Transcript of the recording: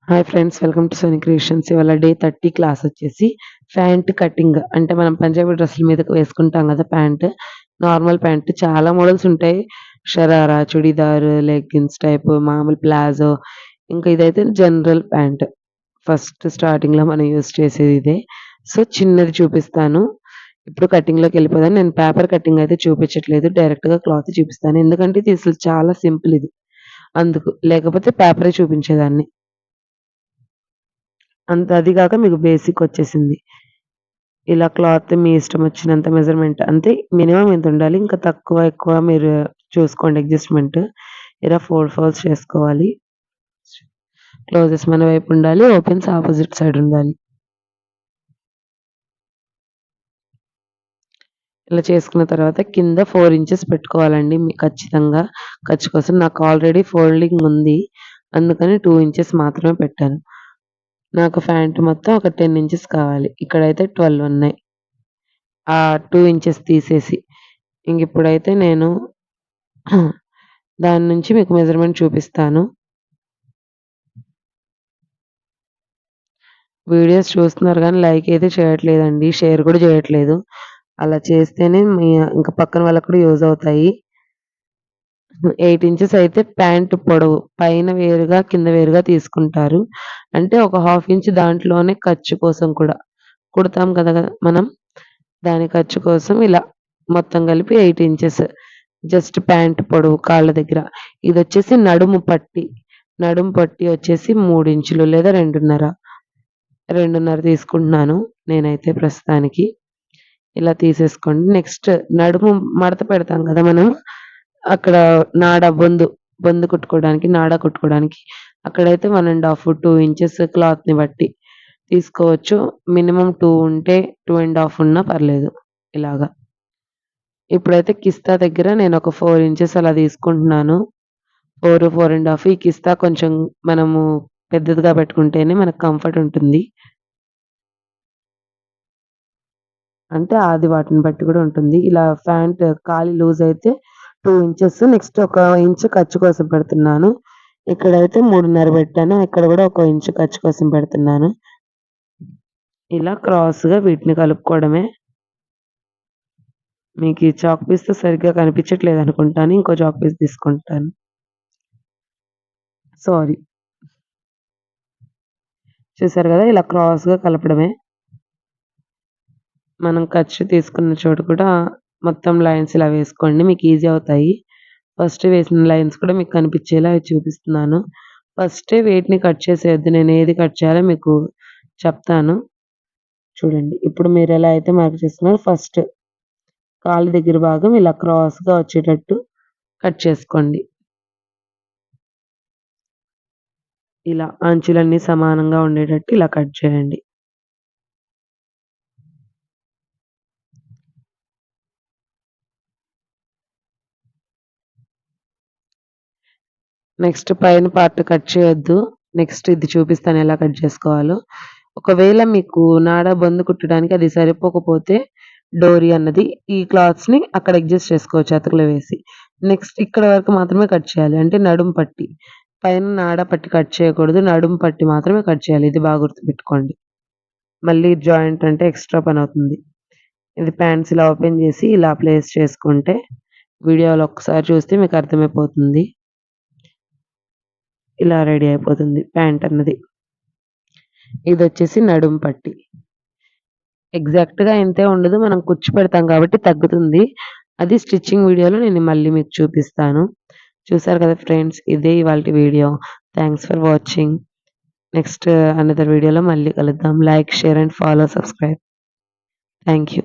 Hi friends, welcome to Soni creations. ఇవాళ day 30 class వచ్చేసి pant cutting. అంటే మనం పంజాబీ డ్రెస్సుల మీదకి వేసుకుంటాం కదా ప్యాంట్. నార్మల్ ప్యాంట్ చాలా మోడల్స్ ఉంటాయి. షరారా, చుడీదార్, లెగ్గిన్స్ టైప్, మామూలు ప్లాజో. ఇంకా ఇదైతే జనరల్ ప్యాంట్. ఫస్ట్ స్టార్టింగ్‌లో మనం యూజ్ చేసేది ఇదే. సో, చిన్నది చూపిస్తాను. ఇప్పుడు కటింగ్‌లోకి వెళ్ళిపోదాం. నేను పేపర్ కటింగ్ అయితే చూపించట్లేదు. డైరెక్ట్‌గా క్లాత్ చూపిస్తాను. ఎందుకంటే ఇది అసలు చాలా సింపుల్ ఇది. అందుకు. లేకపోతే పేపరే చూపించేదాన్ని. అది గాక మీకు బేసిక్ వచ్చేసింది. ఇలా క్లాత్ మీ ఇష్టం వచ్చినంత మెజర్‌మెంట్ అంతే, మినిమమ్ ఇంతుండాలి. ఇంకా తక్కువ, ఎక్కువ మీరు చూసుకోండి అడ్జస్ట్‌మెంట్. ఇలా ఫోల్డ్స్ చేసుకోవాలి. క్లోజెస్ మన వైపు ఉండాలి. ఓపెన్స్ ఆపోజిట్ సైడ్ ఉండాలి. ఇలా చేసుకున్న తర్వాత కింద 4 ఇంచెస్ పెట్టుకోవాలండి ఖచ్చితంగా. ఖర్చు కోసం నాకు ఆల్రెడీ ఫోల్డింగ్ ఉంది. అందుకని 2 ఇంచెస్ మాత్రమే పెట్టాను. నాకు ప్యాంట్ మొత్తం ఒక 10 ఇంచెస్ కావాలి. ఇక్కడైతే 12 ఉన్నాయి. ఆ 2 ఇంచెస్ తీసేసి. ఇంగిప్పుడైతే నేను దాని నుంచి మీకు మెజర్‌మెంట్ చూపిస్తాను. వీడియోస్ చూస్తున్నారు గానీ లైక్ అయితే చేయట్లేదండి. షేర్ కూడా చేయట్లేదు. అలా చేస్తేనే ఇంకా పక్కన వాళ్ళకి కూడా యూజ్ అవుతాయి. 8 ఇంచెస్ అయితే ప్యాంట్ పొడవు. పైన వేరుగా, కింద వేరుగా తీసుకుంటారు. అంటే ఒక హాఫ్ ఇంచ్ దాంట్లోనే ఖర్చు కోసం కూడా. కుడతాం కదా మనం. దాని ఖర్చు కోసం ఇలా మొత్తం కలిపి 8 ఇంచెస్. జస్ట్ ప్యాంట్ పొడవు కాళ్ళ దగ్గర. ఇదొచ్చేసి నడుము పట్టి. నడుము పట్టి వచ్చేసి 3 ఇంచులు లేదా 2:30. 2:30 తీసుకుంటున్నాను నేనైతే ప్రస్తుతానికి. ఇలా తీసేసుకోండి. నెక్స్ట్ నడుము మడత పెడతాం కదా మనం. అక్కడ బొందు కుట్టుకోవడానికి, నాడ కుట్టుకోవడానికి అక్కడైతే 1 ½ 2 ఇంచెస్ క్లాత్‌ని బట్టి తీసుకోవచ్చు. మినిమమ్ 2 ఉంటే 2 ½ ఉన్నా పర్లేదు ఇలాగా. ఇప్పుడైతే కిస్తా దగ్గర నేనొక 4 ఇంచెస్ అలా తీసుకుంటున్నాను. 4, 4 ½ ఈ కిస్తా కొంచెం మనము పెద్దదిగా పెట్టుకుంటేనే మనకు కంఫర్ట్ ఉంటుంది. అంటే అది వాటిని బట్టి కూడా ఉంటుంది. ఇలా ప్యాంట్ కాలి లూజ్ అయితే 2 ఇంచెస్. నెక్స్ట్ ఒక ఇంచ్ ఖర్చు కోసం పెడుతున్నాను. ఇక్కడైతే 3:30 పెట్టాను. ఇక్కడ కూడా ఒక ఇంచ్ ఖర్చు కోసం పెడుతున్నాను. ఇలా క్రాస్‌గా వీటిని కలుపుకోవడమే. మీకు ఈ చాక్ పీస్‌తో సరిగ్గా కనిపించట్లేదనుకుంటాను. ఇంకో చాక్ పీస్ తీసుకుంటాను. సారీ. చూసారు గదా! ఇలా క్రాస్‌గా కలపడమే. మనం ఖర్చు తీసుకున్న చోటు కూడా మొత్తం లైన్స్ ఇలా వేసుకోండి. మీకు ఈజీ అవుతాయి. ఫస్ట్ వేసిన లైన్స్ కూడా మీకు కనిపించేలా చూపిస్తున్నాను. ఫస్టే వేటిని కట్ చేసేయొద్దు. నేను ఏది కట్ చేయాలో మీకు చెప్తాను. చూడండి. ఇప్పుడు మీరెలా అయితే మార్క్ చేసుకున్నారో ఫస్ట్ కాలు దగ్గర భాగం ఇలా క్రాస్‌గా వచ్చేటట్టు కట్ చేసుకోండి. ఇలా అంచులన్నీ సమానంగా ఉండేటట్టు ఇలా కట్ చేయండి. నెక్స్ట్ పైన పార్ట్ కట్ చేయొద్దు. నెక్స్ట్ ఇది చూపిస్తాను ఎలా కట్ చేసుకోవాలో. ఒకవేళ మీకు నాడ బొందు కుట్టడానికి అది సరిపోకపోతే డోరీ అన్నది ఈ క్లాత్స్‌ని అక్కడ అడ్జస్ట్ చేసుకోవచ్చు అతుకులో వేసి. నెక్స్ట్ ఇక్కడ వరకు మాత్రమే కట్ చేయాలి. అంటే నడుము పట్టి. పైన నాడ పట్టి కట్ చేయకూడదు. నడుము పట్టి మాత్రమే కట్ చేయాలి. ఇది బాగా గుర్తుపెట్టుకోండి. మళ్ళీ జాయింట్ అంటే ఎక్స్‌ట్రా పనవుతుంది. ఇది ప్యాంట్స్ ఇలా ఓపెన్ చేసి ఇలా ప్లేస్ చేసుకుంటే వీడియోలో ఒక్కసారి చూస్తే మీకు అర్థమైపోతుంది. ఇలా రెడీ అయిపోతుంది ప్యాంట్ అన్నది. ఇదొచ్చేసి నడుము పట్టి. ఎగ్జాక్ట్‌గా ఇంతే ఉండదు. మనం కుచ్చు పెడతాం కాబట్టి తగ్గుతుంది. అది స్టిచ్చింగ్ వీడియోలో నేను మళ్ళీ మీకు చూపిస్తాను. చూసారు కదా ఫ్రెండ్స్, ఇదే ఇవాల్టి video. Thanks for watching. Next another వీడియోలో మళ్ళీ కలుద్దాం. Like, share and follow, subscribe. Thank you.